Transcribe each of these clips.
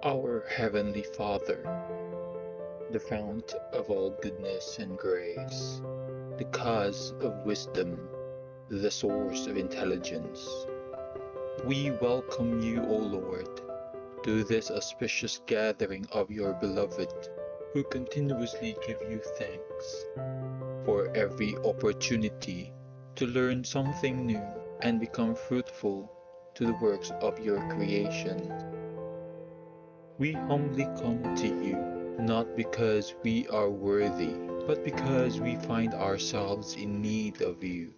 Our Heavenly Father, the fount of all goodness and grace, the cause of wisdom, the source of intelligence, we welcome you, O Lord, to this auspicious gathering of your beloved, who continuously give you thanks for every opportunity to learn something new and become fruitful to the works of your creation. We humbly come to you, not because we are worthy, but because we find ourselves in need of you,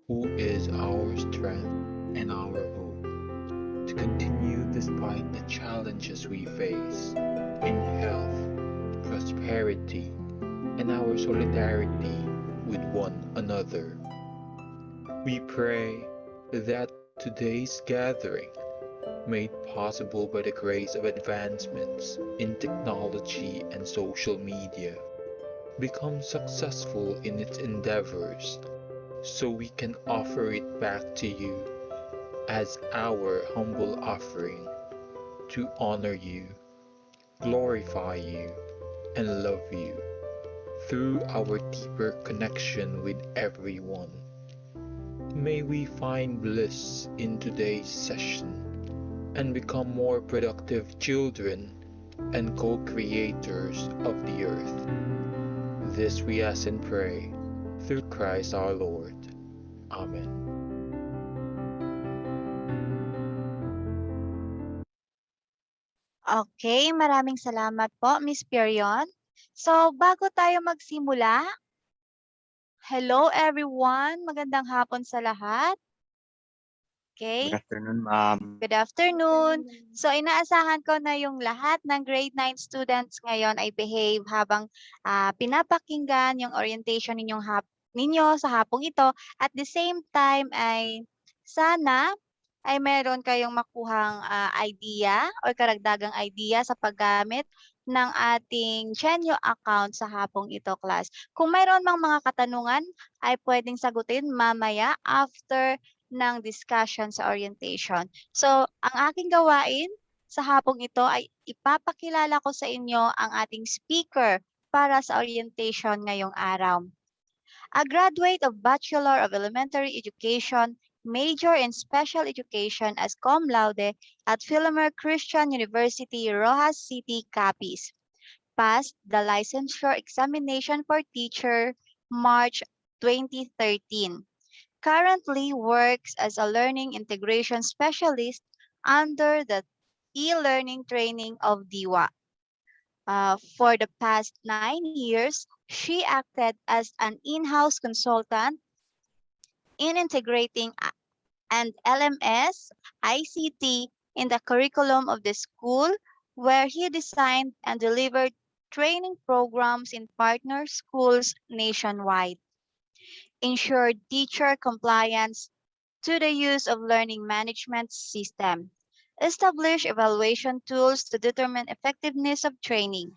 who is our strength and our hope, to continue despite the challenges we face in health, prosperity, and our solidarity with one another. We pray that today's gathering, made possible by the grace of advancements in technology and social media, becomes successful in its endeavors so we can offer it back to you as our humble offering to honor you, glorify you, and love you through our deeper connection with everyone. May we find bliss in today's session and become more productive children and co-creators of the earth. This we ask and pray through Christ our Lord. Amen. Okay, maraming salamat po, Miss Perion. So, bago tayo magsimula, hello everyone! Magandang hapon sa lahat. Good Okay, afternoon, ma'am. good afternoon. So, inaasahan ko na yung lahat ng grade 9 students ngayon ay behave habang pinapakinggan yung orientation ninyo sa hapong ito. At the same time ay sana ay meron kayong makuhang idea or karagdagang idea sa paggamit ng ating Genyo account sa hapong ito, class. Kung mayroon mang mga katanungan, ay pwedeng sagutin mamaya after ng discussion sa orientation. So, ang aking gawain sa hapong ito ay ipapakilala ko sa inyo ang ating speaker para sa orientation ngayong araw. A graduate of Bachelor of Elementary Education, major in Special Education as cum laude at Philomere Christian University, Rojas City, Capiz. Passed the licensure examination for teacher March 2013. Currently works as a learning integration specialist under the e-learning training of DIWA. For the past 9 years, she acted as an in-house consultant in integrating and LMS, ICT in the curriculum of the school, where he designed and delivered training programs in partner schools nationwide, ensured teacher compliance to the use of learning management system, establish evaluation tools to determine effectiveness of training,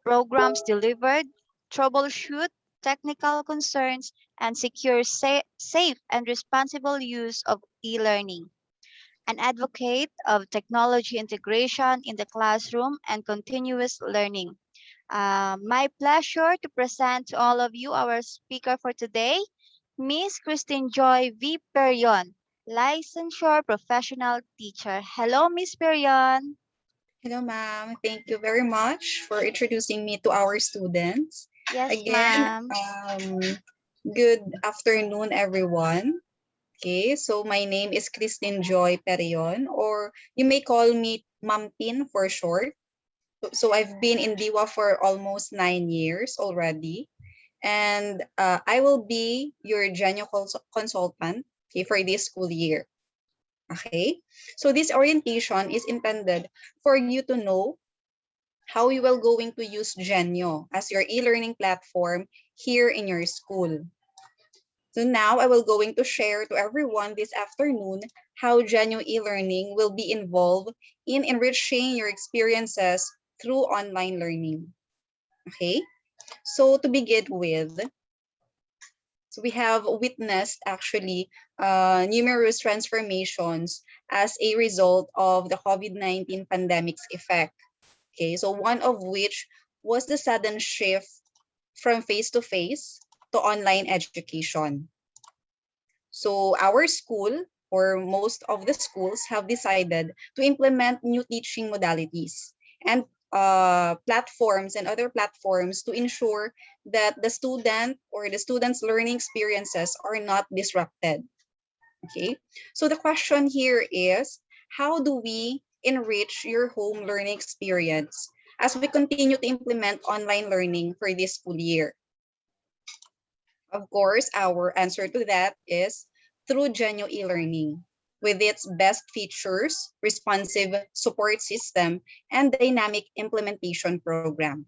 programs delivered, troubleshoot technical concerns, and secure safe and responsible use of e-learning. An advocate of technology integration in the classroom and continuous learning. My pleasure to present to all of you our speaker for today, Miss Christine Joy V. Perion, licensure professional teacher. Hello, Miss Perion. Hello, ma'am. Thank you very much for introducing me to our students. Yes, Again, ma'am. good afternoon, everyone. Okay, so my name is Christine Joy Perion, or you may call me Ma'am Tin for short. So I've been in DIWA for almost 9 years already. And I will be your Genyo consultant, okay, for this school year. Okay, so this orientation is intended for you to know how you will going to use Genyo as your e-learning platform here in your school. So now I will going to share to everyone this afternoon how Genyo e-learning will be involved in enriching your experiences through online learning. Okay, so to begin with, so we have witnessed actually numerous transformations as a result of the COVID-19 pandemic's effect. Okay, so one of which was the sudden shift from face-to-face to online education. So our school, or most of the schools, have decided to implement new teaching modalities and platforms and other platforms to ensure that the student or the students' learning experiences are not disrupted. Okay, so the question here is, how do we enrich your home learning experience as we continue to implement online learning for this school year? Of course, our answer to that is through Genyo e-learning with its best features, responsive support system, and dynamic implementation program.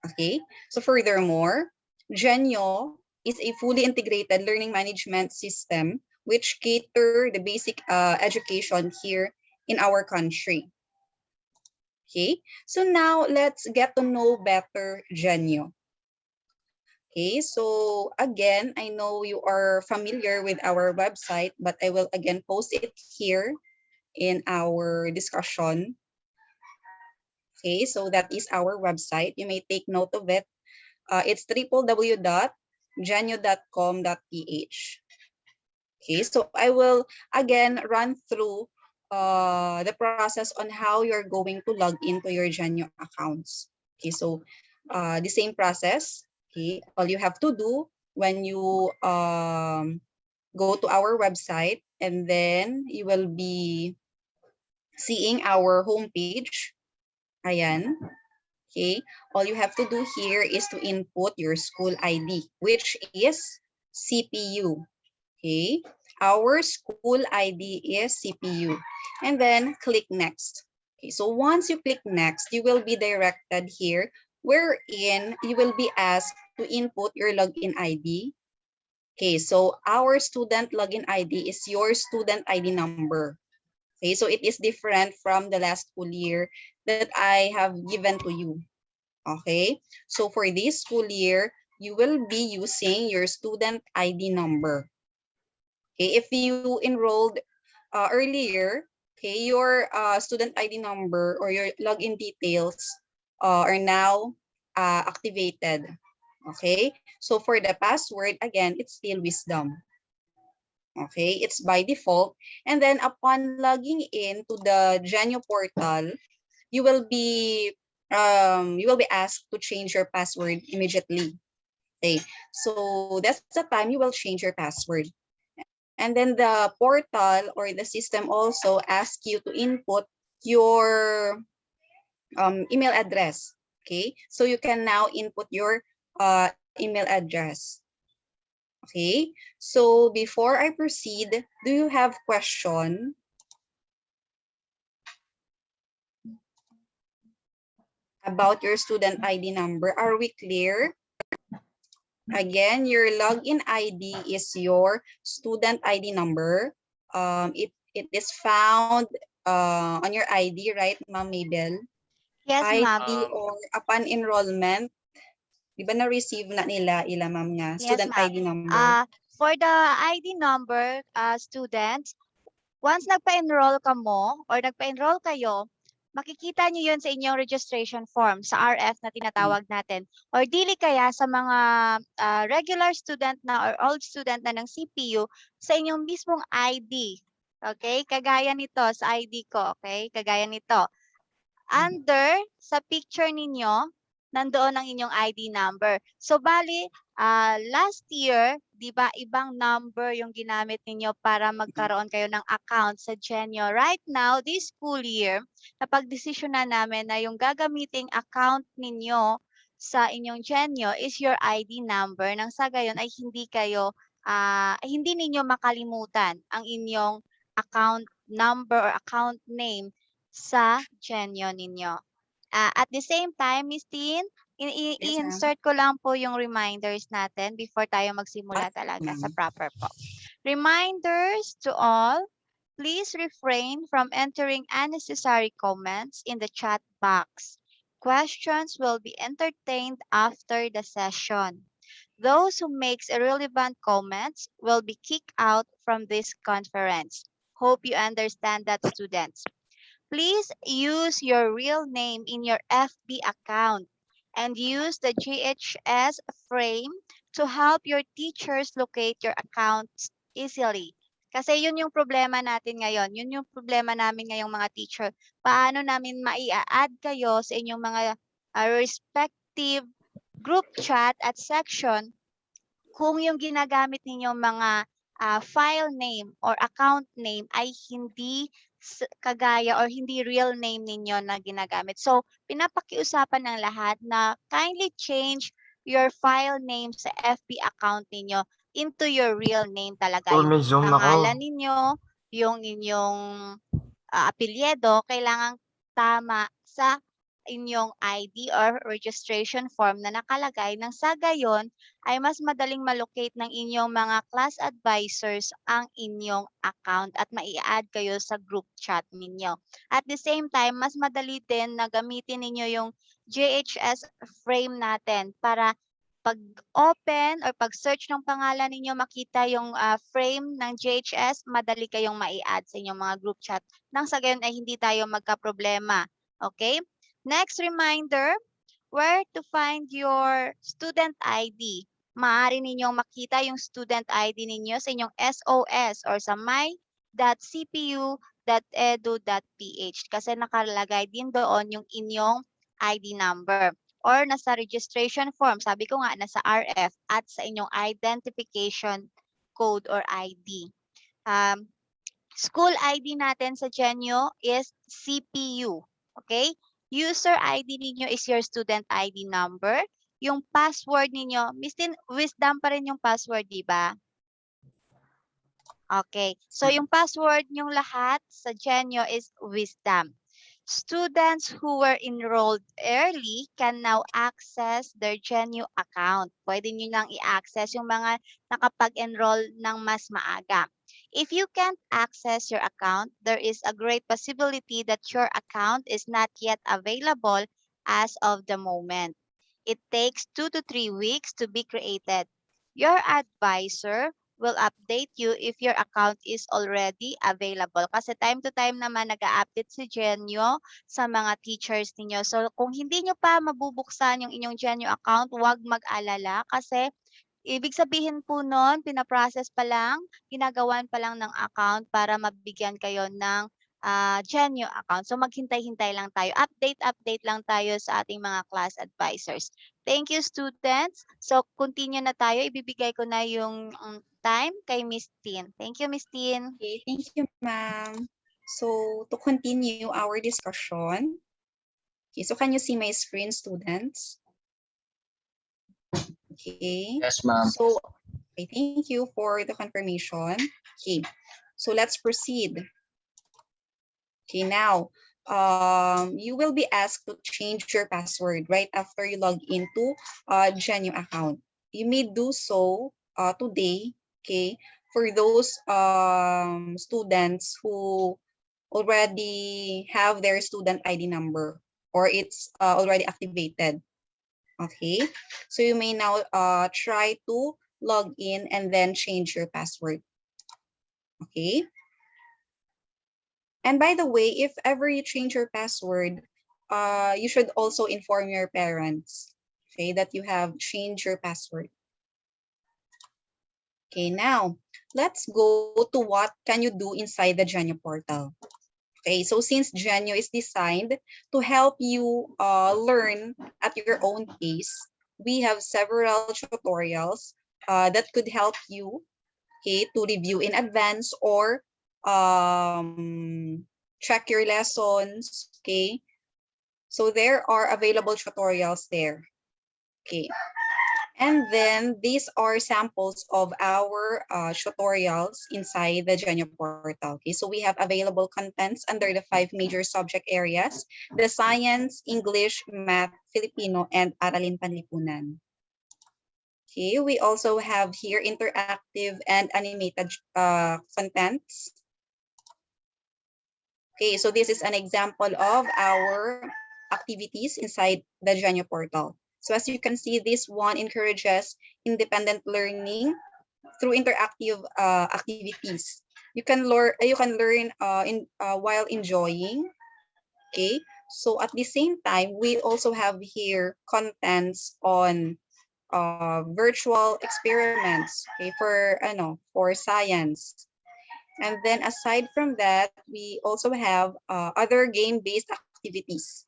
Okay, so furthermore, Genyo is a fully integrated learning management system which cater the basic education here in our country. Okay, so now let's get to know better Genyo. Okay, so again, I know you are familiar with our website, but I will again post it here in our discussion. Okay, so that is our website. You may take note of it. It's www.genyo.com.ph. Okay, so I will again run through the process on how you're going to log into your Genyo accounts. Okay, so the same process. Okay, all you have to do when you go to our website, and then you will be seeing our homepage. Ayan. Okay, all you have to do here is to input your school ID, which is CPU. Okay, our school ID is CPU, and then click next. Okay, so once you click next, you will be directed here wherein you will be asked to input your login ID. Okay, so our student login ID is your student ID number. Okay, so it is different from the last school year that I have given to you. Okay, so for this school year, you will be using your student ID number. Okay, if you enrolled earlier, okay, your student ID number or your login details are now activated. Okay, so for the password, again, it's still wisdom. Okay, it's by default. And then upon logging in to the Genyo portal, you will be asked to change your password immediately. Okay, so that's the time you will change your password. And then the portal or the system also asks you to input your email address. Okay, so you can now input your email address. Okay, so before I proceed, do you have question about your student ID number? Are we clear? Again, your login ID is your student ID number. It is found on your ID, right, Ma'am Mabel? Yes, ma'am. ID or upon enrollment, di ba na-receive na nila ma'am nga Yes, student ma'am. ID number? For the ID number, students, once nagpa-enroll ka mo or nagpa-enroll kayo, makikita nyo yun sa inyong registration form, sa RF na tinatawag natin. Or dili kaya sa mga regular student na or old student na ng CPU, sa inyong mismong ID. Okay? Kagaya nito sa ID ko. Okay? Kagaya nito. Under, sa picture ninyo, nandoon ang inyong ID number. So, bali, last year, di ba, ibang number yung ginamit ninyo para magkaroon kayo ng account sa Genyo. Right now, this school year, napag-desisyon na namin na yung gagamiting account ninyo sa inyong Genyo is your ID number. Nang sa gayon ay hindi ninyo makalimutan ang inyong account number or account name sa Genyo ninyo. At the same time, Miss Tin, Yes, ma'am. i-insert ko lang po yung reminders natin before tayo magsimula talaga sa Ma'am. proper po. Reminders to all, please refrain from entering unnecessary comments in the chat box. Questions will be entertained after the session. Those who makes irrelevant comments will be kicked out from this conference. Hope you understand that, students. Please use your real name in your FB account and use the GHS frame to help your teachers locate your accounts easily. Kasi yun yung problema natin ngayon. Yun yung problema namin ngayong mga teacher. Paano namin mai-add kayo sa inyong mga respective group chat at section kung yung ginagamit ninyong mga file name or account name ay hindi kagaya or hindi real name ninyo na ginagamit. So, pinapakiusapan ng lahat na kindly change your file name sa FB account ninyo into your real name talaga. Oh, may Yung Zoom pangalan ako. ninyo, yung inyong apelyido, kailangan tama sa inyong ID or registration form na nakalagay nang sa gayon ay mas madaling malocate ng inyong mga class advisors ang inyong account at mai-add kayo sa group chat ninyo. At the same time, mas madali din na gamitin ninyo yung JHS frame natin para pag-open or pag-search ng pangalan ninyo, makita yung frame ng JHS, madali kayong mai-add sa inyong mga group chat nang sa gayon ay hindi tayo magka-problema. Okay? Next reminder, where to find your student ID. Maaari ninyong makita yung student ID ninyo sa inyong SOS or sa my.cpu.edu.ph kasi nakalagay din doon yung inyong ID number or nasa registration form. Sabi ko nga, nasa RF at sa inyong identification code or ID. School ID natin sa Genyo is CPU. Okay? User ID ninyo is your student ID number. Yung password ninyo, Wisdom pa rin yung password, di ba? Okay. So yung password nyong lahat sa Genyo is Wisdom. Students who were enrolled early can now access their Genyo account. Pwede nyo lang i-access yung mga nakapag-enroll ng mas maaga. If you can't access your account, there is a great possibility that your account is not yet available as of the moment. It takes 2 to 3 weeks to be created. Your advisor will update you if your account is already available. Kasi time to time naman nag-a-update si Genyo sa mga teachers ninyo. So kung hindi nyo pa mabubuksan yung inyong Genyo account, huwag mag-alala kasi ibig sabihin po nun, pinaprocess pa lang, ginagawan pa lang ng account para mabigyan kayo ng Genyo account. So maghintay-hintay lang tayo. Update lang tayo sa ating mga class advisors. Thank you, students. So continue na tayo. Ibibigay ko na yung time kay Miss Tin. Thank you, Miss Tin. Okay, thank you, ma'am. So to continue our discussion, okay, so can you see my screen, students? Okay. Yes, ma'am. So, okay, thank you for the confirmation. Okay, so let's proceed. Okay, now, you will be asked to change your password right after you log into Genyo account. You may do so today, okay, for those students who already have their student ID number or it's already activated. Okay, so you may now try to log in and then change your password. Okay. And by the way, if ever you change your password, you should also inform your parents, okay, that you have changed your password. Okay, now let's go to what can you do inside the Genyo portal. Okay, so since Genyo is designed to help you learn at your own pace, we have several tutorials that could help you, okay, to review in advance or check your lessons, okay? So there are available tutorials there, okay? And then these are samples of our tutorials inside the Genyo portal, okay? So we have available contents under the 5 major subject areas, the science, English, math, Filipino, and Aralin Panlipunan. Okay, we also have here interactive and animated contents. Okay, so this is an example of our activities inside the Genyo portal. So as you can see, this one encourages independent learning through interactive activities. You can learn while enjoying Okay, so at the same time, we also have here contents on virtual experiments, okay, for science. And then aside from that, we also have other game-based activities.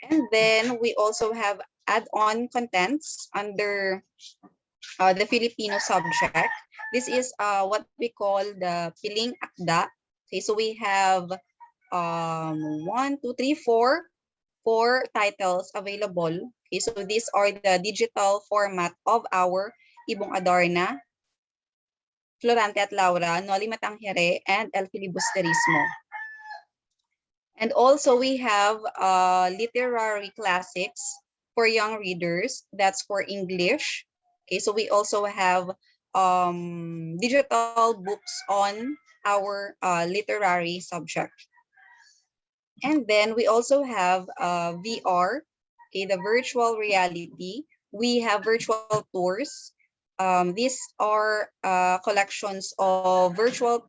And then we also have add-on contents under the Filipino subject. This is what we call the Piling Akda. Okay, so we have one, two, three, four titles available. Okay, so these are the digital format of our Ibong Adorna, Florante at Laura, Noli Matangere, and El Filibusterismo. And also we have literary classics for young readers. That's for English. Okay, so we also have digital books on our literary subject. And then we also have VR, okay, the virtual reality. We have virtual tours. These are collections of virtual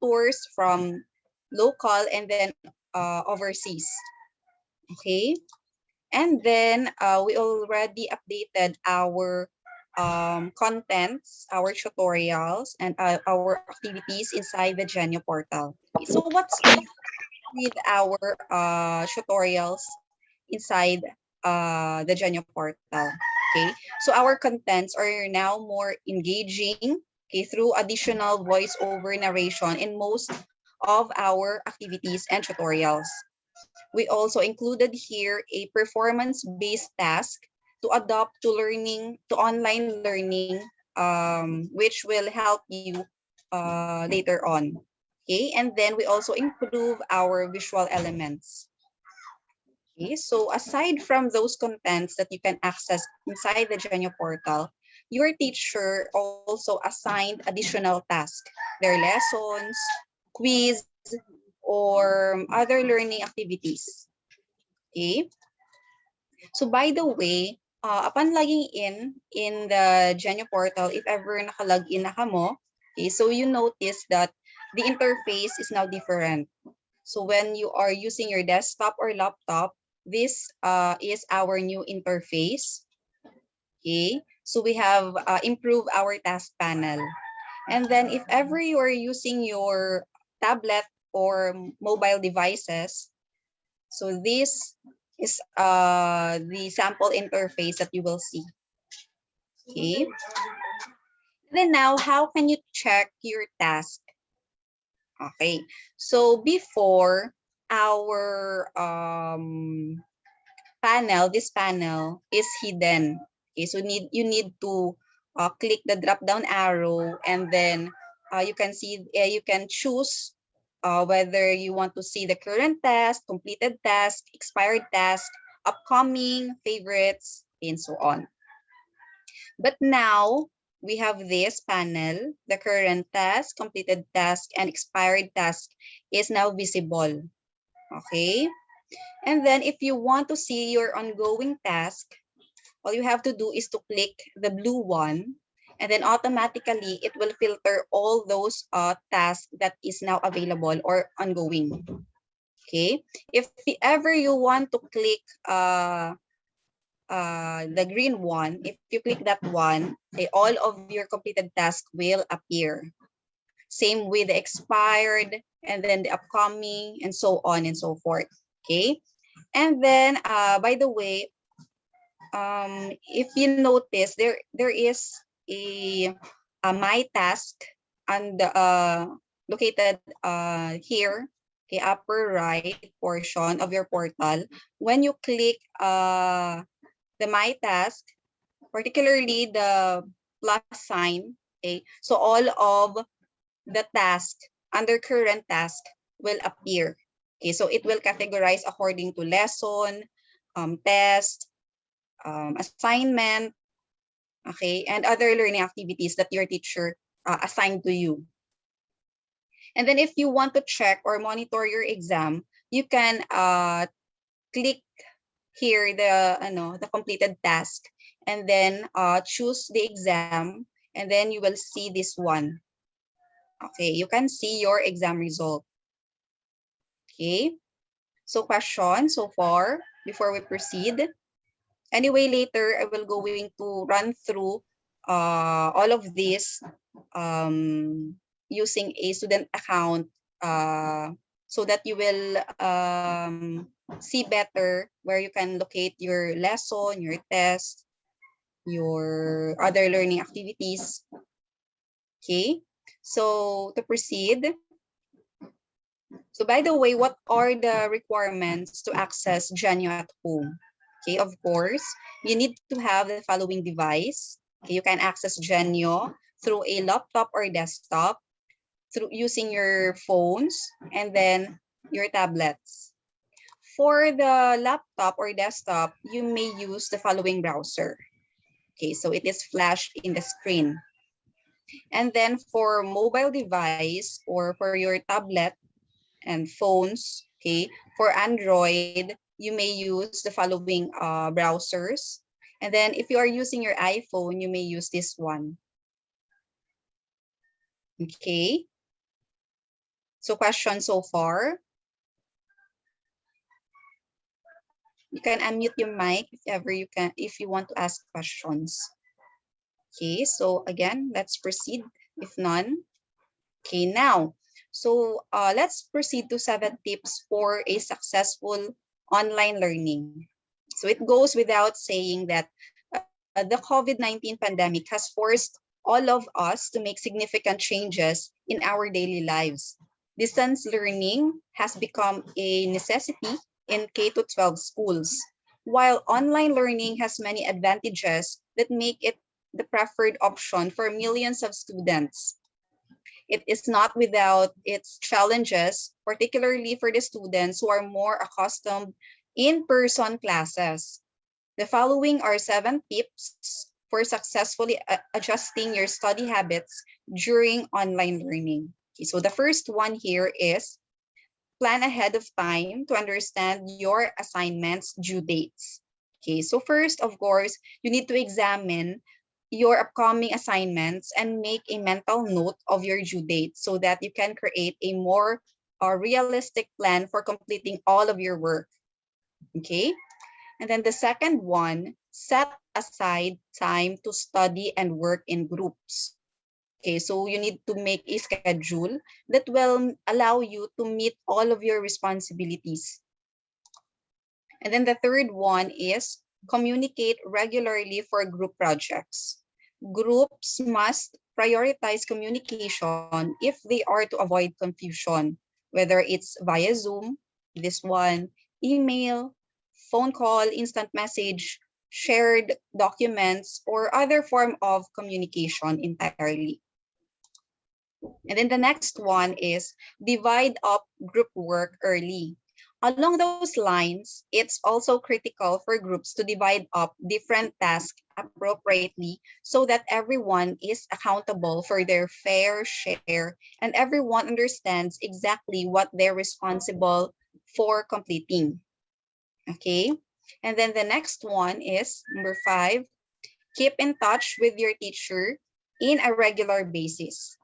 tours from local and then overseas. Okay, and then we already updated our contents, our tutorials, and our activities inside the Genyo portal. So what's new with our tutorials inside the Genyo portal? Okay, so our contents are now more engaging, okay, through additional voiceover narration in most of our activities and tutorials. We also included here a performance-based task to adopt to online learning, which will help you later on. Okay, and then we also improve our visual elements. Okay, so aside from those contents that you can access inside the Genyo portal, your teacher also assigned additional tasks, their lessons, quiz, or other learning activities. Okay, so by the way, upon logging in the Genyo portal, if ever naka-login na ka mo, okay, so you notice that the interface is now different. So when you are using your desktop or laptop, this is our new interface. Okay, so we have improved our task panel. And then if ever you are using your tablet or mobile devices, so this is the sample interface that you will see. Okay. Then now, how can you check your task? Okay. So before our this panel is hidden. Okay. So you need to click the drop down arrow, and then you can choose whether you want to see the current task, completed task, expired task, upcoming, favorites, and so on. But now we have this panel, the current task, completed task, and expired task is now visible. Okay. And then if you want to see your ongoing task, all you have to do is to click the blue one, and then automatically it will filter all those tasks that is now available or ongoing. Okay, if ever you want to click the green one, if you click that one, okay, all of your completed tasks will appear. Same with the expired, and then the upcoming, and so on and so forth. Okay, and then by the way, if you notice, there is a my task and located here, the upper right portion of your portal. When you click the my task, particularly the plus sign, okay, so all of the task under current task will appear. Okay, so it will categorize according to lesson, test, assignment, okay, and other learning activities that your teacher assigned to you. And then if you want to check or monitor your exam, you can click here the completed task, and then choose the exam, and then you will see this one. Okay, you can see your exam result. Okay, so question so far before we proceed. Anyway, later I will going to run through all of this using a student account so that you will see better where you can locate your lesson, your test, your other learning activities. Okay, so to proceed. So by the way, what are the requirements to access Genyo at home? Okay, of course, you need to have the following device. Okay, you can access Genyo through a laptop or desktop, through using your phones, and then your tablets. For the laptop or desktop, you may use the following browser. Okay, so it is flashed in the screen. And then for mobile device or for your tablet and phones, okay, for Android, you may use the following browsers. And then if you are using your iPhone, you may use this one. Okay. So question so far. You can unmute your mic if ever you can, if you want to ask questions. Okay, so again, let's proceed. If none, okay, now, so let's proceed to 7 tips for a successful online learning. So it goes without saying that the COVID-19 pandemic has forced all of us to make significant changes in our daily lives. Distance learning has become a necessity in K-12 schools, while online learning has many advantages that make it the preferred option for millions of students. It is not without its challenges, particularly for the students who are more accustomed in-person classes. The following are 7 tips for successfully adjusting your study habits during online learning. Okay, so the first one here is plan ahead of time to understand your assignments due dates. Okay, so first, of course, you need to examine your upcoming assignments and make a mental note of your due date so that you can create a more realistic plan for completing all of your work. Okay, and then the second one, set aside time to study and work in groups. Okay, so you need to make a schedule that will allow you to meet all of your responsibilities. And then the third one is communicate regularly for group projects. Groups must prioritize communication if they are to avoid confusion, whether it's via Zoom, this one, email, phone call, instant message, shared documents, or other form of communication entirely. And then the next one is divide up group work early. Along those lines, it's also critical for groups to divide up different tasks appropriately so that everyone is accountable for their fair share and everyone understands exactly what they're responsible for completing. Okay, and then the next one is number 5, keep in touch with your teacher in a regular basis.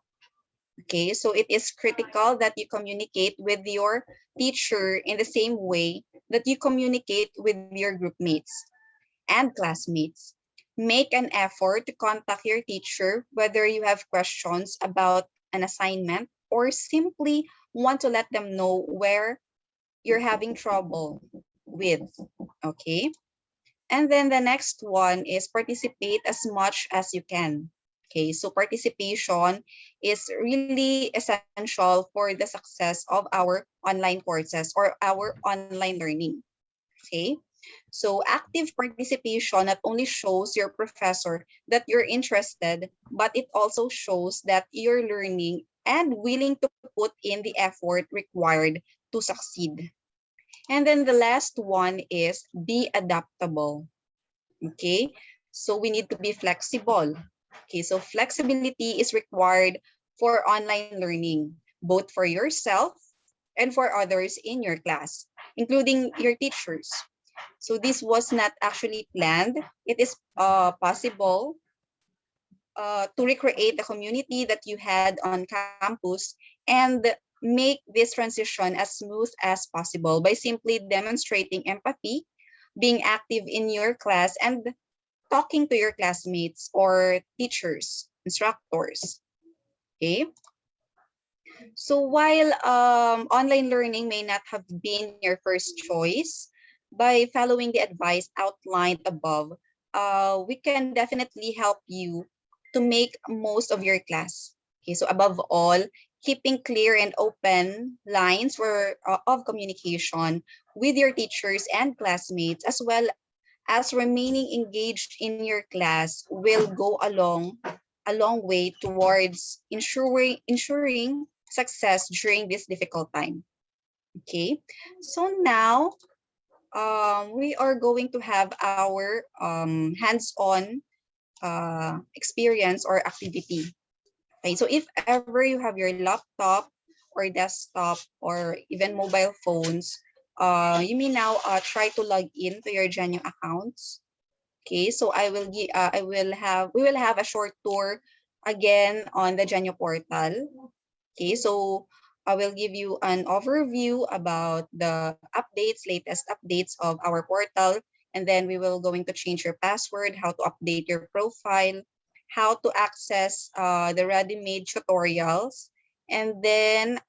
Okay, so it is critical that you communicate with your teacher in the same way that you communicate with your group mates and classmates. Make an effort to contact your teacher whether you have questions about an assignment or simply want to let them know where you're having trouble with. Okay, and then the next one is participate as much as you can. Okay, so participation is really essential for the success of our online courses or our online learning. Okay, so active participation not only shows your professor that you're interested, but it also shows that you're learning and willing to put in the effort required to succeed. And then the last one is be adaptable. Okay, so we need to be flexible. Okay, so flexibility is required for online learning, both for yourself and for others in your class, including your teachers. So this was not actually planned. It is possible to recreate the community that you had on campus and make this transition as smooth as possible by simply demonstrating empathy, being active in your class, and talking to your classmates or teachers, instructors. Okay. So while online learning may not have been your first choice, by following the advice outlined above, we can definitely help you to make most of your class. Okay, so above all, keeping clear and open lines of communication with your teachers and classmates, as well as remaining engaged in your class, will go a long way towards ensuring success during this difficult time. Okay, so now we are going to have our hands-on experience or activity. Okay, so if ever you have your laptop or desktop or even mobile phones, you may now try to log in to your Genyo accounts. Okay, so we will have a short tour again on the Genyo portal. Okay, so I will give you an overview about the latest updates of our portal, and then we will going to change your password, how to update your profile, how to access the ready-made tutorials, and then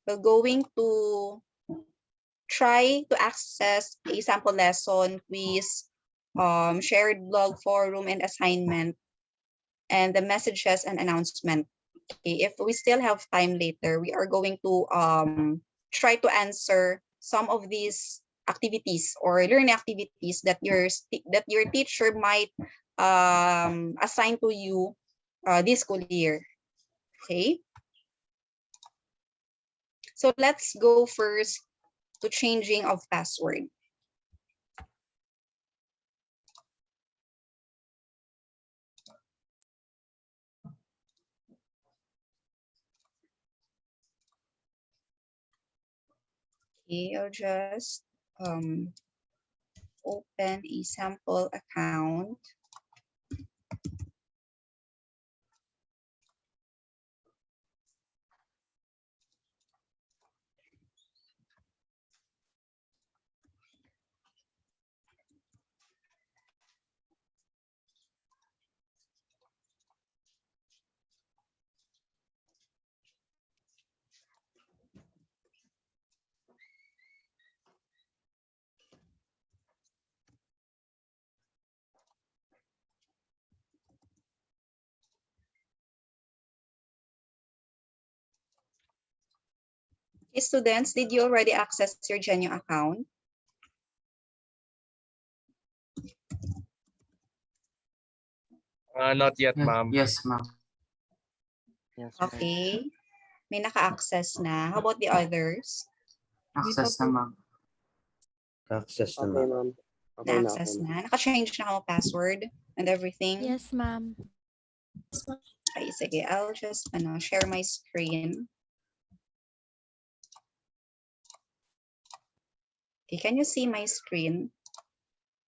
we're going to try to access a sample lesson, quiz, shared blog, forum, and assignment, and the messages and announcement. Okay, if we still have time later, we are going to try to answer some of these activities or learning activities that your teacher might assign to you this school year. Okay, so let's go first to changing of password. Okay, I'll just open a sample account. Okay, students, did you already access your Genyo account? Not yet, ma'am. Yes, ma'am. Yes, ma'am. Okay. May naka-access na. How about the others? Access na, ma'am. Access na Okay, ma'am. ma'am. Okay na Na-access ako. na. Naka-change na ako password and everything? Yes, ma'am. Okay, sige. I'll just share my screen. Okay, can you see my screen?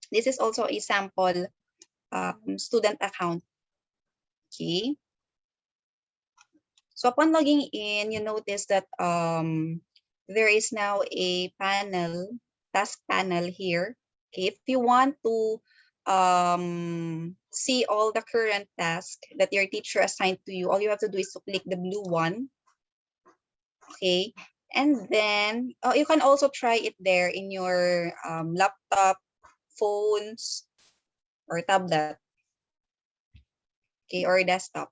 This is also a sample student account. Okay. So upon logging in, you notice that there is now a task panel here. Okay, if you want to see all the current tasks that your teacher assigned to you, all you have to do is to click the blue one. Okay, and then you can also try it there in your laptop, phones, or tablet. Okay, or desktop.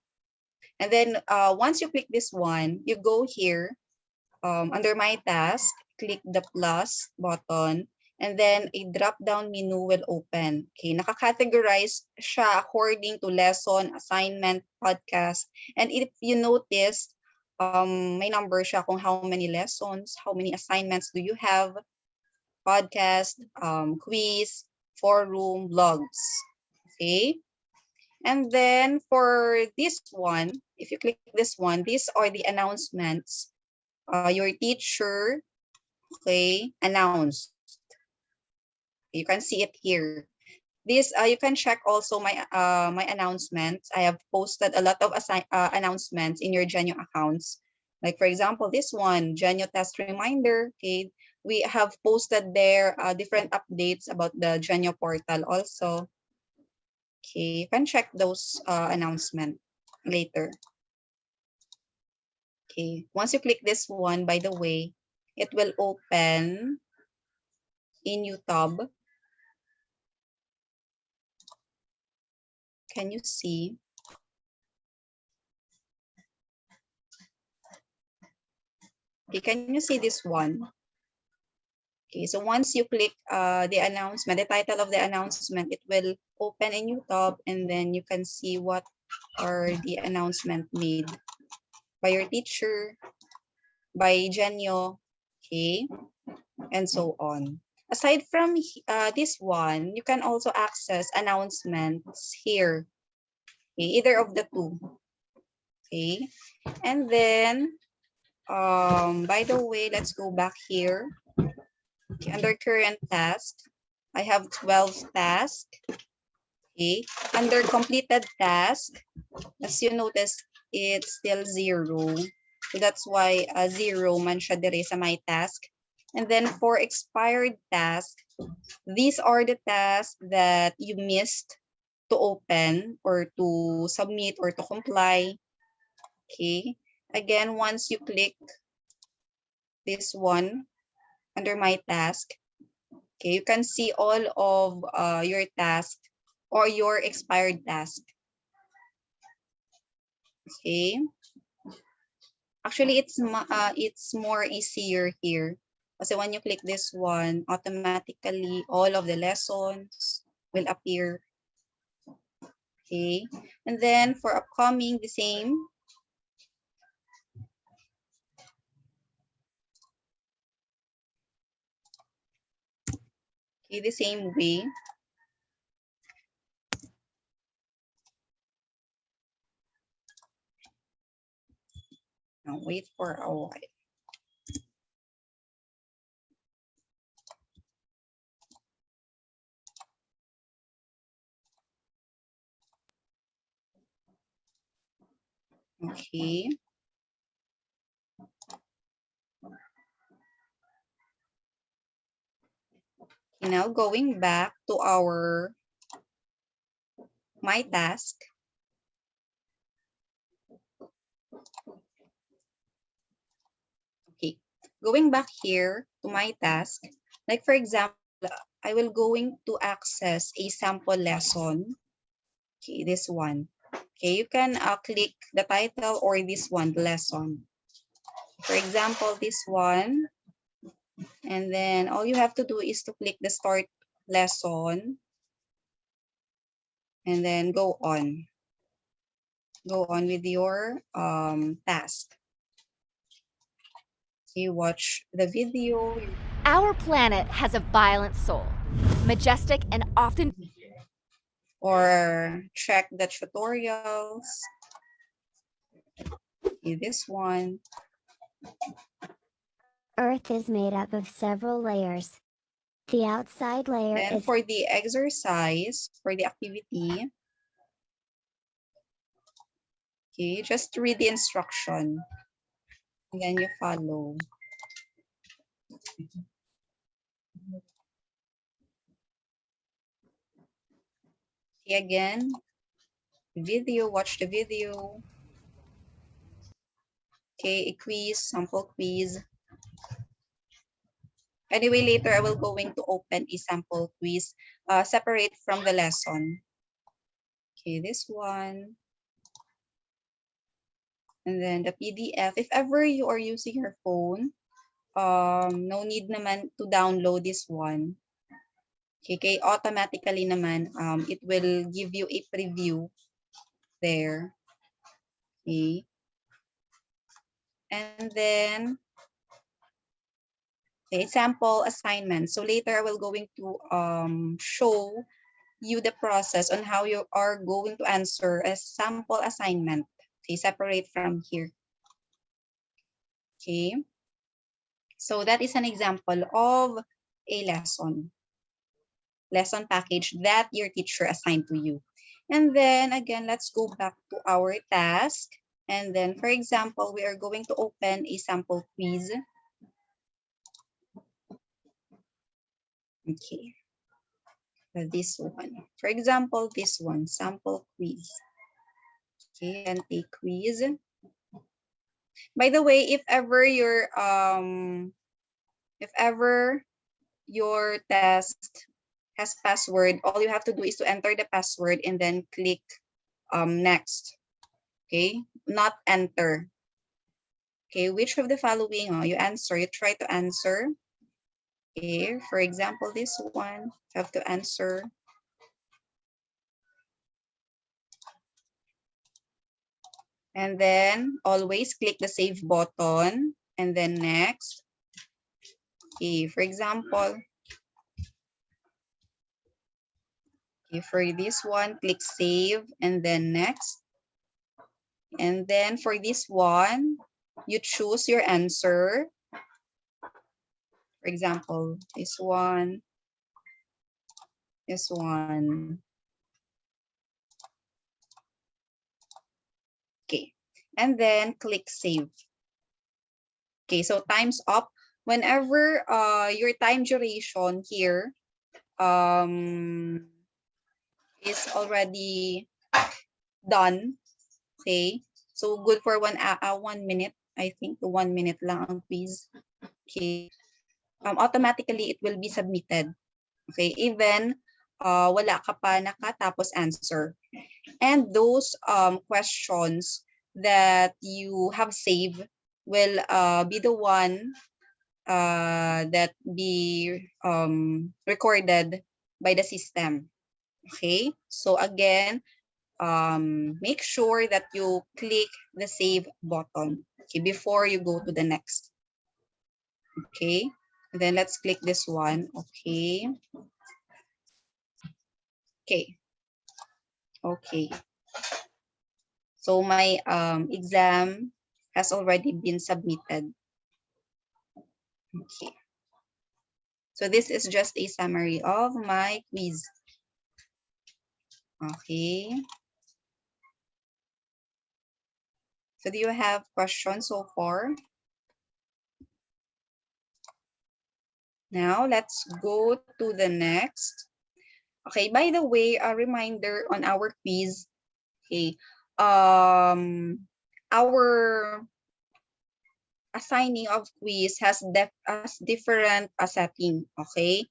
And then once you click this one, you go here under my task, click the plus button, and then a drop-down menu will open. Okay, nakacategorize siya according to lesson, assignment, podcast. And if you notice, may number siya kung how many lessons, how many assignments do you have, podcast, quiz, forum, blogs. Okay. And then for this one, if you click this one, these are the announcements your teacher, okay, announced. You can see it here. This you can check also my my announcements. I have posted a lot of announcements in your Genyo accounts. Like for example, this one, Genyo test reminder. Okay, we have posted there different updates about the Genyo portal also. Okay, you can check those announcement later. Okay, once you click this one, by the way, it will open a new tab. Can you see? Okay, can you see this one? Okay, so once you click the announcement, the title of the announcement, it will open a new tab, and then you can see what are the announcement made by your teacher, by Genyo, okay, and so on. Aside from this one, you can also access announcements here, okay, either of the two, okay. And then, by the way, let's go back here. Okay, under current task, I have 12 tasks. Okay, under completed task, as you notice, it's still 0. So that's why 0 man siya dire sa my task. And then for expired task, these are the tasks that you missed to open or to submit or to comply. Okay, again, once you click this one under my task, okay, you can see all of your tasks or your expired task. Okay. Actually, it's more easier here. Kasi when you click this one, automatically all of the lessons will appear. Okay. And then for upcoming, the same. Okay, the same way. Now wait for a while. Okay. Okay, now going back to our my task. Okay, going back here to my task, like for example, I will going to access a sample lesson. Okay, this one. Okay, you can click the title or this one, the lesson. For example, this one. And then all you have to do is to click the start lesson. And then go on. Go on with your task. You watch the video. Our planet has a violent soul, majestic and often Or check the tutorials. Okay, this one. Earth is made up of several layers. The outside layer Then is for the exercise, for the activity, okay, just read the instruction. And then you follow. Okay, again, video, watch the video. Okay, a quiz, sample quiz. Anyway, later I will going to open a sample quiz separate from the lesson. Okay, this one. And then the PDF. If ever you are using your phone, no need naman to download this one. Okay, automatically naman, it will give you a preview there. Okay. And then, okay, sample assignment. So later I will going to show you the process on how you are going to answer a sample assignment. Okay, separate from here. Okay. So that is an example of a lesson package that your teacher assigned to you. And then again, let's go back to our task. And then, for example, we are going to open a sample quiz. Okay. This one. For example, this one, sample quiz. Okay, and a quiz. By the way, if ever your test has password, all you have to do is to enter the password and then click next. Okay, not enter. Okay, which of the following you answer? You try to answer. Okay, for example, this one, you have to answer. And then always click the save button and then next. Okay, for example, okay, for this one, click save and then next. And then for this one, you choose your answer. For example, this one, this one. Okay, and then click save. Okay, so time's up. Whenever your time duration here is already done, okay, so good for 1 minute. I think 1 minute lang ang quiz. Okay, automatically it will be submitted. Okay, even wala ka pa nakatapos answer. And those questions that you have saved will be the one that be recorded by the system. Okay, so again, make sure that you click the save button, okay, before you go to the next. Okay, and then let's click this one. Okay. Okay. So my exam has already been submitted. Okay. So this is just a summary of my quiz. Okay. So do you have questions so far? Now let's go to the next. Okay, by the way, a reminder on our quiz. Okay. Our assigning of quiz has different setting, okay?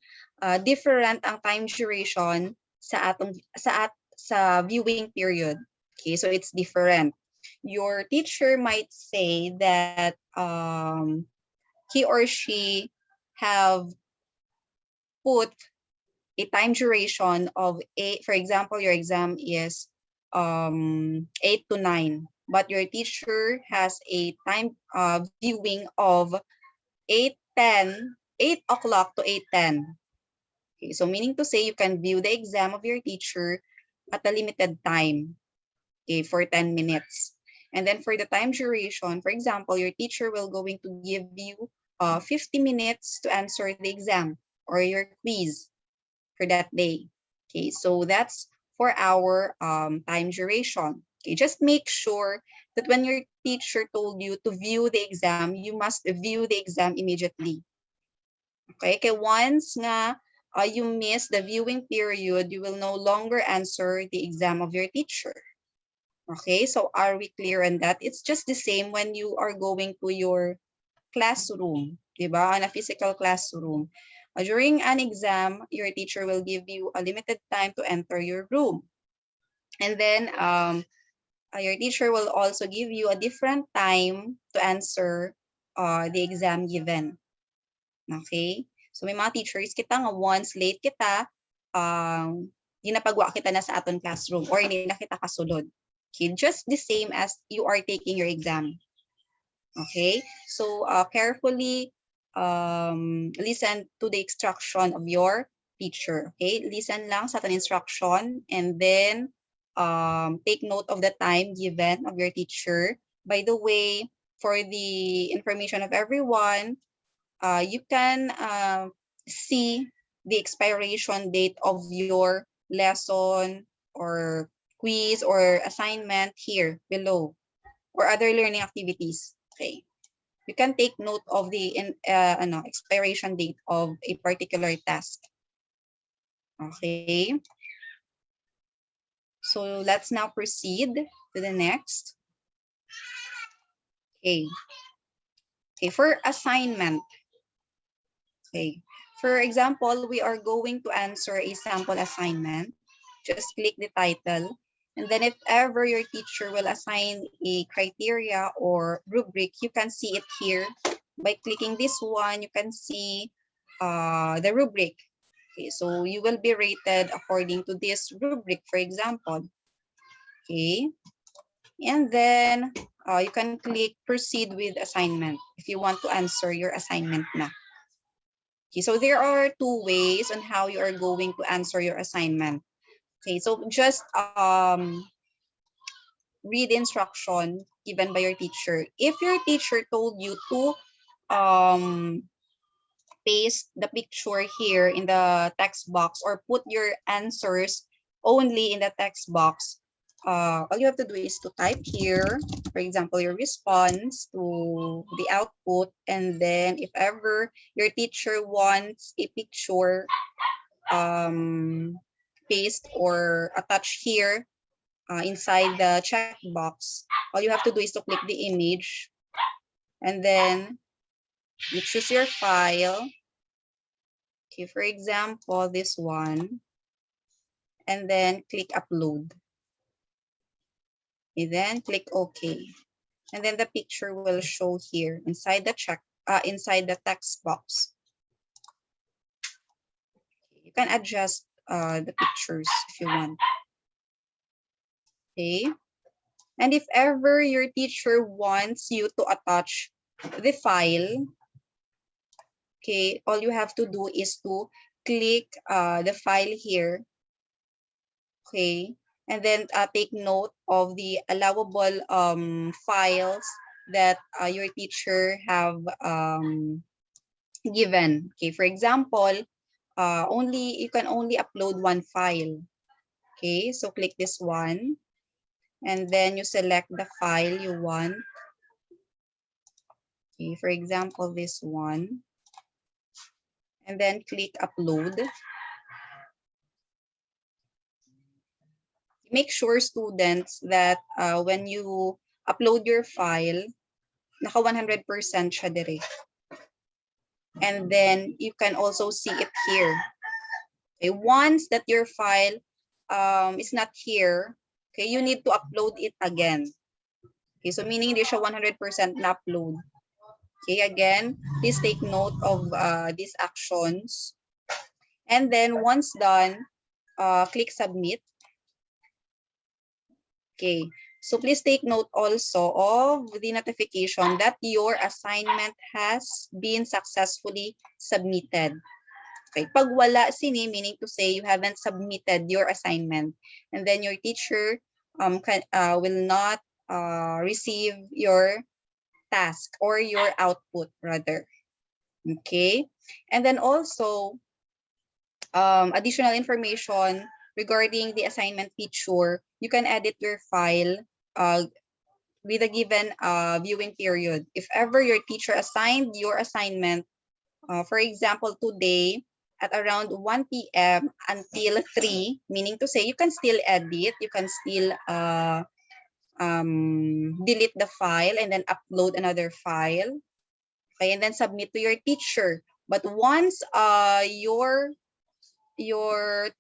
Different ang time duration sa viewing period. Okay, so it's different. Your teacher might say that he or she have put a time duration of 8, for example, your exam is 8 to 9, but your teacher has a time viewing of 8 o'clock to 8:10. Okay, so meaning to say you can view the exam of your teacher at a limited time, okay, for 10 minutes. And then for the time duration, for example, your teacher will going to give you 50 minutes to answer the exam or your quiz for that day. Okay, so that's for our time duration. Okay, just make sure that when your teacher told you to view the exam, you must view the exam immediately. Okay, once nga you miss the viewing period, you will no longer answer the exam of your teacher. Okay, so are we clear on that? It's just the same when you are going to your classroom, diba? On a physical classroom. During an exam, your teacher will give you a limited time to enter your room. And then your teacher will also give you a different time to answer the exam given. Okay? So may mga teachers kita nga once late kita, ginapagwa kita na sa aton classroom or hindi na kita kasulod. Okay? Just the same as you are taking your exam. Okay? So carefully listen to the instruction of your teacher. Okay? Listen lang sa aton instruction and then take note of the time given of your teacher. By the way, for the information of everyone, you can see the expiration date of your lesson or quiz or assignment here below. or other learning activities. Okay. You can take note of the expiration date of a particular task. Okay. So let's now proceed to the next. Okay. Okay, for assignment. Okay. For example, we are going to answer a sample assignment. Just click the title. And then if ever your teacher will assign a criteria or rubric, you can see it here. By clicking this one, you can see the rubric. Okay, so you will be rated according to this rubric, for example. Okay. And then you can click proceed with assignment if you want to answer your assignment na. Okay, so there are two ways on how you are going to answer your assignment. Okay, so just read the instruction given by your teacher. If your teacher told you to paste the picture here in the text box or put your answers only in the text box, all you have to do is to type here, for example, your response to the output, and then if ever your teacher wants a picture paste or attach here inside the checkbox, all you have to do is to click the image, and then you choose your file. Okay, for example, this one, and then click upload. And then click OK. And then the picture will show here inside the inside the text box. You can adjust the pictures if you want. Okay. And if ever your teacher wants you to attach the file, okay, all you have to do is to click the file here. Okay. And then take note of the allowable files that your teacher have given. Okay, for example, you can only upload one file. Okay, so click this one, and then you select the file you want. Okay, for example, this one, and then click upload. Make sure, students, that when you upload your file, naka 100% siya dire. And then you can also see it here. Okay, once that your file is not here, okay, you need to upload it again. Okay, so meaning hindi siya 100% na-upload. Okay, again, please take note of these actions. And then once done, click submit. Okay, so please take note also of the notification that your assignment has been successfully submitted. Okay, pag wala sini, meaning to say you haven't submitted your assignment, and then your teacher will not receive your task or your output rather. Okay, and then also additional information regarding the assignment feature, you can edit your file with a given viewing period. If ever your teacher assigned your assignment, for example, today at around 1 p.m. until 3, meaning to say you can still edit, you can still delete the file and then upload another file, okay, and then submit to your teacher. But once your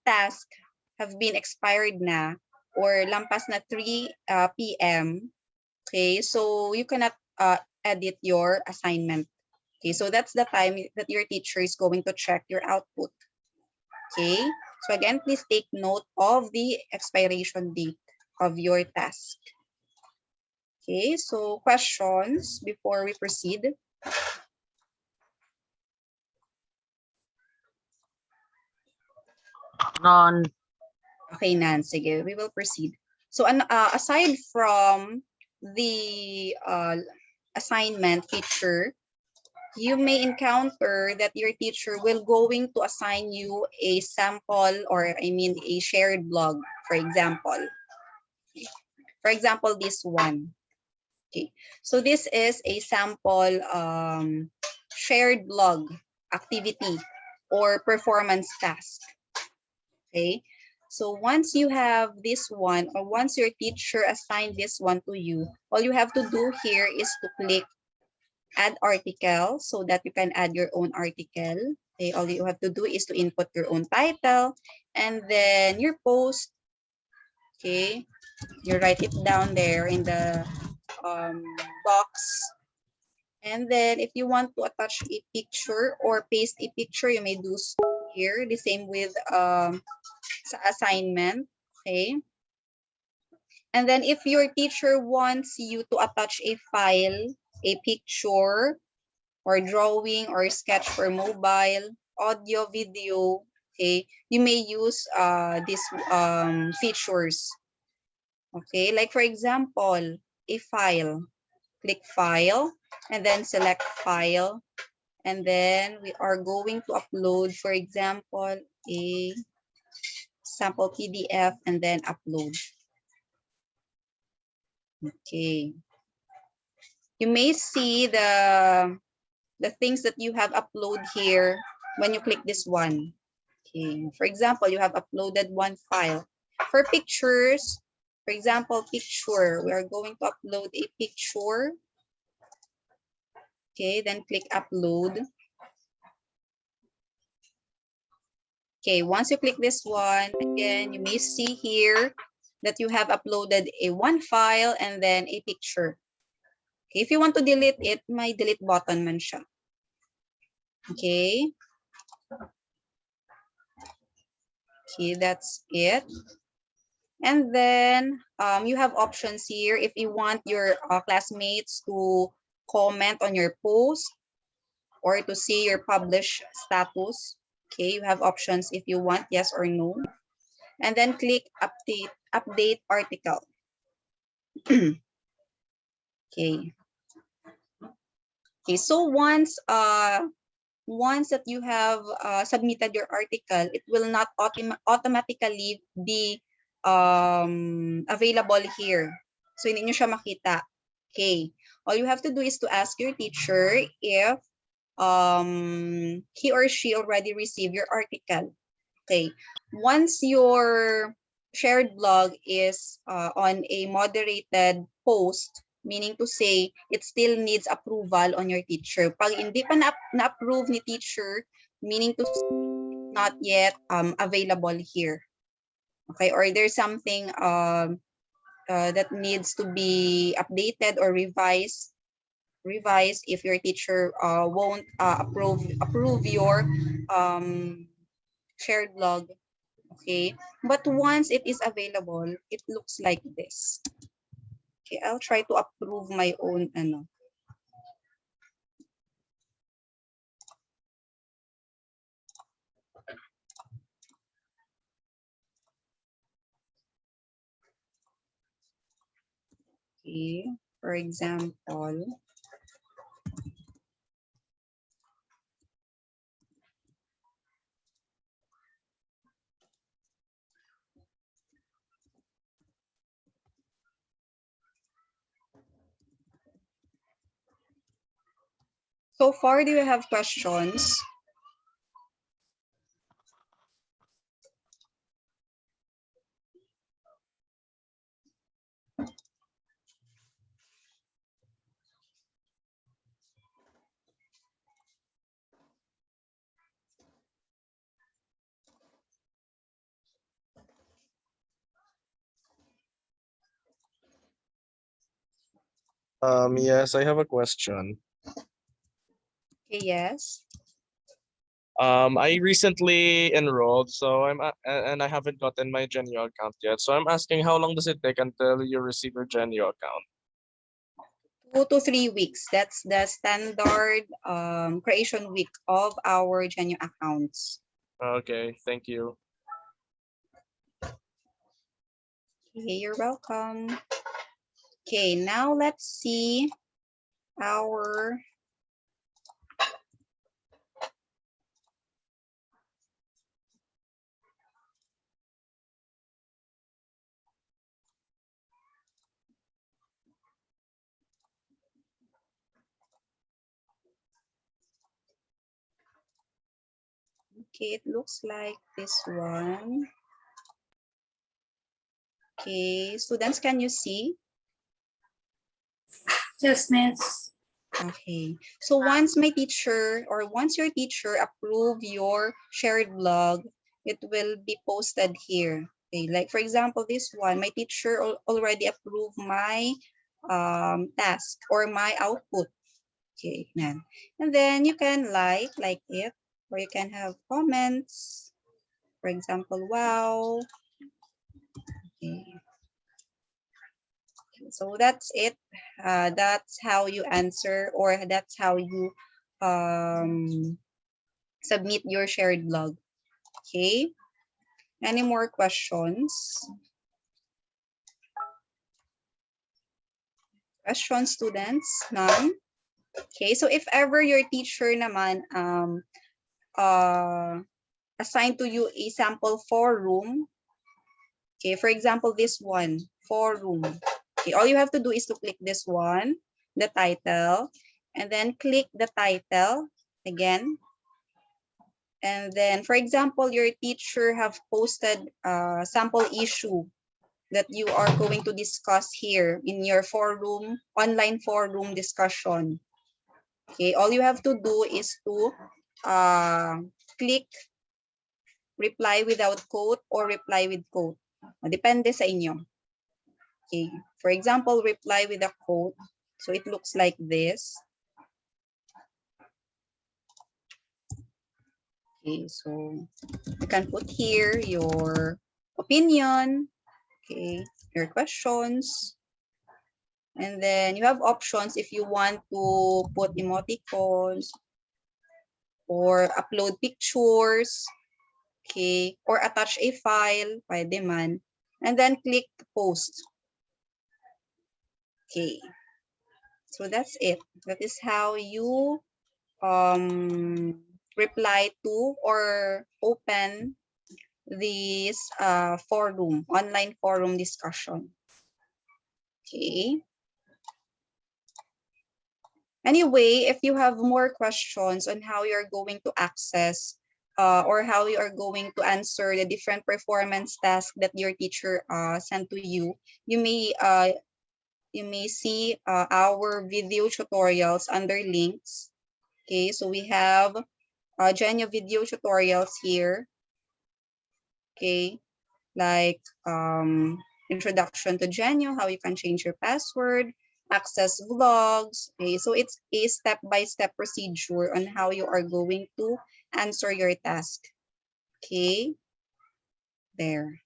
task have been expired na or lampas na 3 p.m., okay, so you cannot edit your assignment. Okay, so that's the time that your teacher is going to check your output. Okay, so again, please take note of the expiration date of your task. Okay, so questions before we proceed? None. Okay, Nan, sige, we will proceed. So aside from the assignment feature, you may encounter that your teacher will going to assign you a sample, or I mean a shared blog, for example. For example, this one. Okay, so this is a sample shared blog activity or performance task. Okay, so once you have this one, or once your teacher assigned this one to you, all you have to do here is to click add article so that you can add your own article. Okay, all you have to do is to input your own title and then your post. Okay, you write it down there in the box. And then if you want to attach a picture or paste a picture, you may do so here. The same with sa assignment. Okay. And then if your teacher wants you to attach a file, a picture, or drawing or sketch for mobile, audio, video, okay, you may use these features. Okay, like for example, a file. Click file and then select file. And then we are going to upload, for example, a sample PDF and then upload. Okay. You may see the things that you have uploaded here when you click this one. Okay. For example, you have uploaded one file. For pictures, for example, picture, we are going to upload a picture. Okay, then click upload. Okay, once you click this one, again, you may see here that you have uploaded a one file and then a picture. Okay, if you want to delete it, may delete button man siya. Okay. Okay, that's it. And then you have options here if you want your classmates to comment on your post or to see your published status. Okay, you have options if you want yes or no. And then click update article. Okay. Okay, so once that you have submitted your article, it will not automatically be available here. So hindi nyo siya makita. Okay. All you have to do is to ask your teacher if he or she already received your article. Okay. Once your shared blog is on a moderated post, meaning to say it still needs approval on your teacher. Pag hindi pa na-approve ni teacher, meaning to say not yet available here. Okay, or there's something that needs to be updated or revised if your teacher won't approve your shared blog. Okay, but once it is available, it looks like this. Okay, I'll try to approve my own ano. Okay, for example, so far, do you have questions? Yes, I have a question. Okay, yes. I recently enrolled, so and I haven't gotten my Genyo account yet. So I'm asking, how long does it take until you receive your Genyo account? 2 to 3 weeks. That's the standard creation week of our Genyo accounts. Okay, thank you. Okay, you're welcome. Okay, now let's see our Okay, it looks like this one. Okay, students, can you see? Yes, miss. Okay. So once my teacher or once your teacher approve your shared blog, it will be posted here. Okay, like for example, this one, my teacher already approved my task or my output. Okay, yan. And then you can like it, or you can have comments. For example, wow. Okay. So that's it. That's how you answer, or that's how you submit your shared blog. Okay. Any more questions? Questions, students? None? Okay. So if ever your teacher naman assigned to you a sample forum, okay, for example, this one, forum. Okay, all you have to do is to click this one, the title, and then click the title again. And then, for example, your teacher have posted a sample issue that you are going to discuss here in your forum, online forum discussion. Okay, all you have to do is to click reply without quote or reply with quote. Depende sa inyo. Okay, for example, reply with a quote. So it looks like this. Okay, so you can put here your opinion, okay, your questions, and then you have options if you want to put emoticons or upload pictures, okay, or attach a file, pwede man, and then click post. Okay, so that's it. That is how you reply to or open this forum, online forum discussion. Okay. Anyway, if you have more questions on how you're going to access or how you are going to answer the different performance tasks that your teacher sent to you, you may see our video tutorials under links. Okay, so we have Genyo video tutorials here. Okay, like introduction to Genyo, how you can change your password, access vlogs. Okay, so it's a step-by-step procedure on how you are going to answer your task. Okay, there.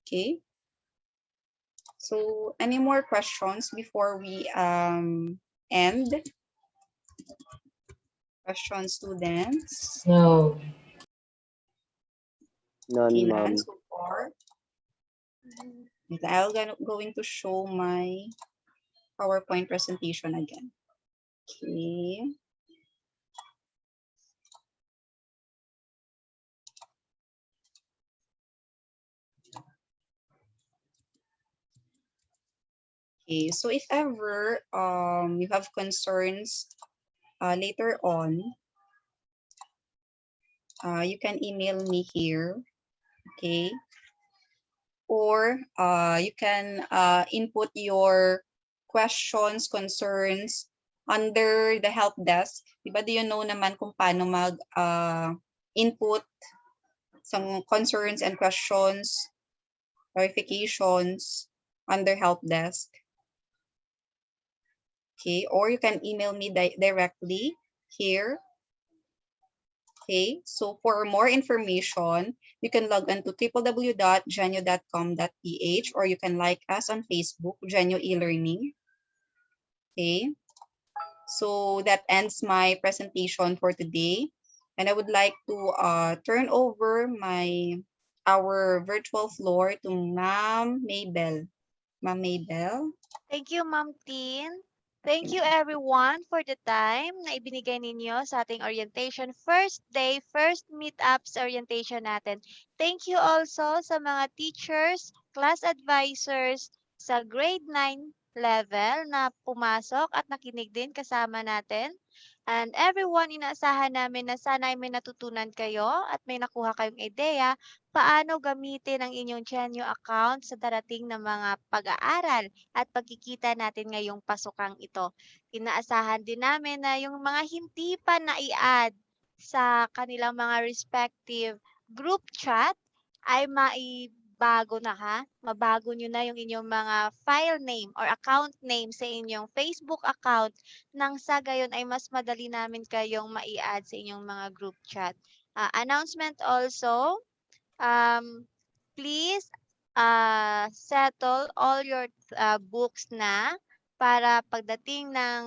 Okay. So any more questions before we end? Questions, students? No. None, Okay, ma'am. none so far. I'm going to show my PowerPoint presentation again. Okay. Okay, so if ever you have concerns later on, you can email me here, okay? Or you can input your questions, concerns under the help desk. Diba, do you know naman kung paano input some concerns and questions, clarifications under help desk? Okay, or you can email me directly here. Okay, so for more information, you can log on to www.genyo.com.ph, or you can like us on Facebook, Genyo e-learning. Okay, so that ends my presentation for today. And I would like to turn over our virtual floor to Ma'am Maybell. Ma'am Maybell. Thank you, Ma'am Tin. Thank you everyone for the time na ibinigay ninyo sa ating orientation first day, first meetups orientation natin. Thank you also sa mga teachers, class advisors sa grade 9 level na pumasok at nakinig din kasama natin. And everyone, inaasahan namin na sana ay may natutunan kayo at may nakuha kayong ideya paano gamitin ang inyong Genyo account sa darating na mga pag-aaral at pagkikita natin ngayong pasukang ito. Inaasahan din namin na yung mga hindi pa na-i-add sa kanilang mga respective group chat ay maibago na mabago nyo na yung inyong mga file name or account name sa inyong Facebook account nang sa gayon ay mas madali namin kayong mai-add sa inyong mga group chat. Announcement also, please settle all your books na para pagdating ng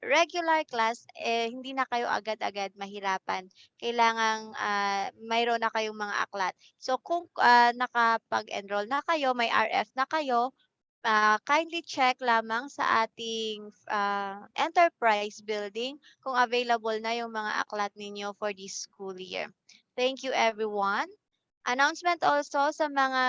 regular class, hindi na kayo agad-agad mahirapan. Kailangang mayroon na kayong mga aklat. So kung nakapag-enroll na kayo, may RF na kayo, kindly check lamang sa ating enterprise building kung available na yung mga aklat ninyo for this school year. Thank you everyone. Announcement also sa mga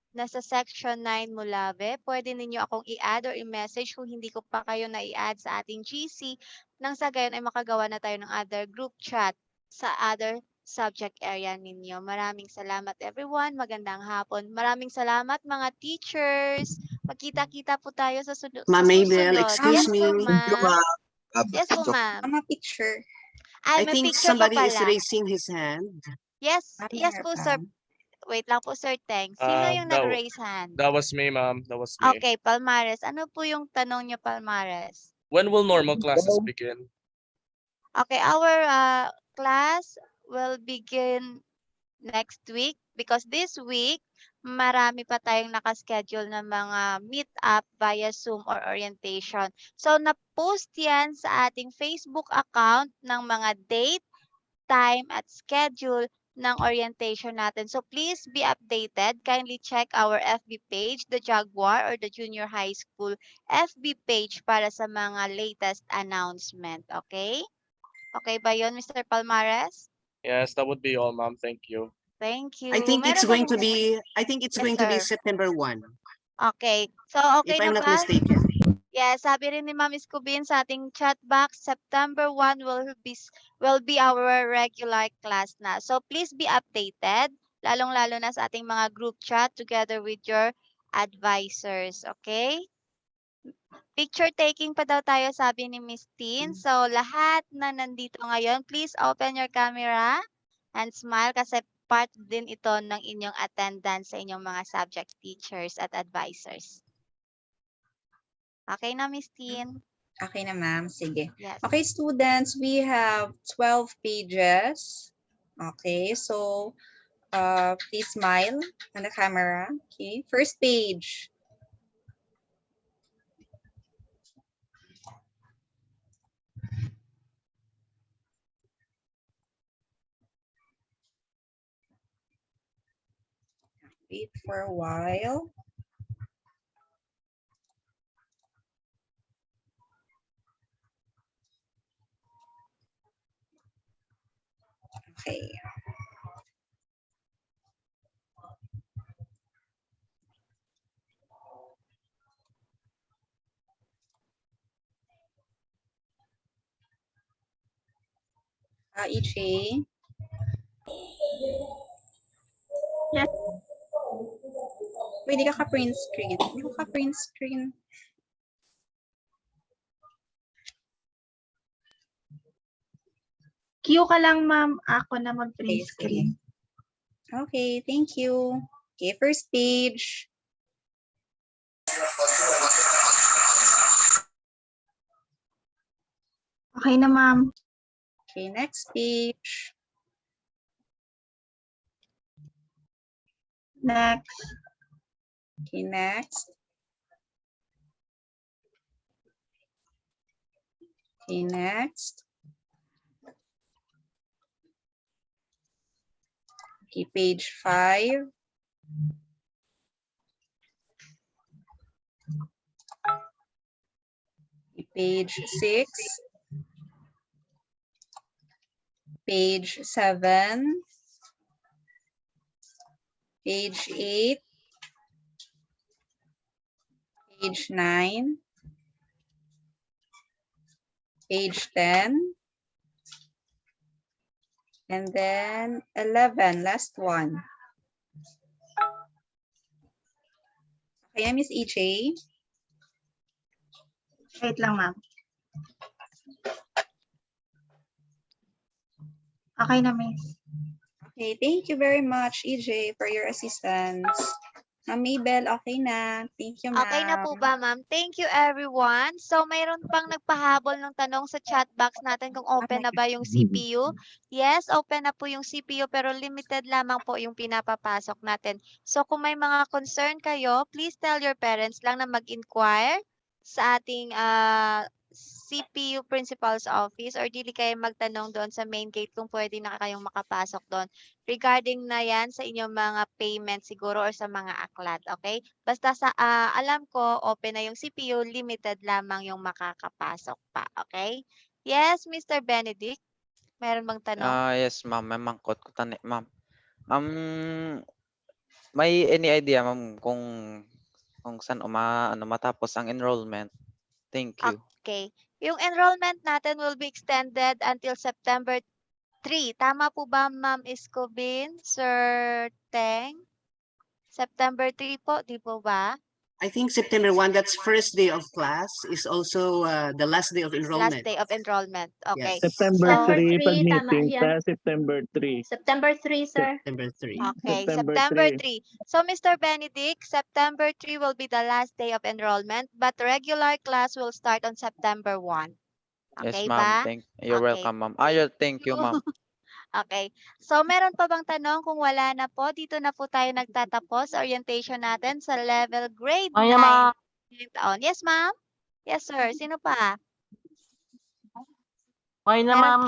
nasa section 9 Mulave, pwede ninyo akong i-add or i-message kung hindi ko pa kayo na-i-add sa ating GC nang sa gayon ay makagawa na tayo ng other group chat sa other subject area ninyo. Maraming salamat everyone. Magandang hapon. Maraming salamat mga teachers. Magkita-kita po tayo sa Ma'am Mabel, susunod. excuse Yes me. po, ma'am. Yes po, ma'am. Mama picture. Ay, I may think picture pa somebody is pala. raising his hand. Yes, Ah, yes po, sir. meron. Wait lang po, Sir Teng. Sino yung nag-raise hand? That was me, ma'am. That was me. Okay, Palmares. Ano po yung tanong niyo, Palmares? When will normal classes begin? Okay, our class will begin next week because this week, marami pa tayong nakaschedule ng mga meet-up via Zoom or orientation. So, na-post yan sa ating Facebook account ng mga date, time, at schedule ng orientation natin. So please be updated. Kindly check our FB page, the Jaguar or the Junior High School FB page para sa mga latest announcement. Okay? Okay ba yun, Mr. Palmares? Yes, that would be all, ma'am. Thank you. Thank you. I think it's Meron going to bang- be, I think it's Yes, going to be sir. September 1, Okay. So, okay if I'm na not ba? mistaken. Yes, sabi rin ni Ma'am Escobin sa ating chat box, September 1 will be our regular class na. So please be updated, lalong-lalo na sa ating mga group chat together with your advisors, okay? Picture taking pa daw tayo, sabi ni Miss Tin. So lahat na nandito ngayon, please open your camera and smile kasi part din ito ng inyong attendance sa inyong mga subject teachers at advisors. Okay na, Miss Tin? Okay na, ma'am. Sige. Yes. Okay, students, we have 12 pages. Okay, so please smile on the camera. Okay, first page. Wait for a while. Okay. EJ. Yes. Pwede ka print screen. Hindi ko ka-print screen. Queue ka lang, ma'am. Ako na mag-print Okay, screen. Okay, thank you. Okay, first page. Okay na, ma'am. Okay, next page. Next. Okay, next. Okay, next. Okay, page 5. Okay, page 6. Page 7. Page 8. Page 9. Page 10. And then 11, last one. Okay, Miss EJ. Wait lang, ma'am. Okay na, miss. Okay, thank you very much, EJ, for your assistance. Ma'am Mabel, okay na. Thank you, ma'am. Okay na po ba, ma'am? Thank you, everyone. So, mayroon pang nagpahabol ng tanong sa chat box natin kung open na ba yung CPU. Yes, open na po yung CPU pero limited lamang po yung pinapapasok natin. So, kung may mga concern kayo, please tell your parents lang na mag-inquire sa ating CPU Principal's Office or dili kayo magtanong doon sa main gate kung pwede na kayong makapasok doon. Regarding na yan sa inyong mga payment siguro or sa mga aklat, okay? Basta sa alam ko, open na yung CPU, limited lamang yung makakapasok pa, okay? Yes, Mr. Benedict, meron bang tanong? Yes, ma'am. May mangkot ko tani, ma'am. May any idea, ma'am, kung saan matapos ang enrollment? Thank you. Okay. Yung enrollment natin will be extended until September 3. Tama po ba, Ma'am Escobin, Sir Teng? September 3 po, di po ba? I think September 1, that's first day of class, is also the last day of enrollment. Last day of enrollment. Okay. Yes. September So, 3 pag tama meeting yan. sa September 3. September 3, sir. September 3. okay, September September 3. 3. So, Mr. Benedict, September 3 will be the last day of enrollment, but regular class will start on September 1. Yes, Okay ma'am. ba? You're Okay. welcome, ma'am. Thank you, ma'am. Okay. So, meron pa bang tanong? Kung wala na po, dito na po tayo nagtatapos sa orientation natin sa level grade 9. ngayong taon. Yes, ma'am? Yes, sir. Sino pa? Okay na, Meron- ma'am.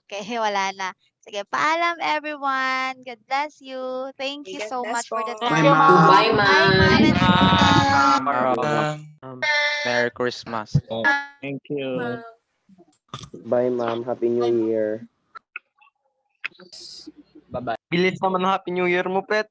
Okay, wala na. Sige, paalam everyone. God bless you. Thank you God so bless much for the po. Bye, time. ma'am. Bye, Bye, ma'am. and Merry Christmas. Thank you. Bye, ma'am. Happy New Year. Bye-bye. Bilis naman ng Happy New Year mo, pet.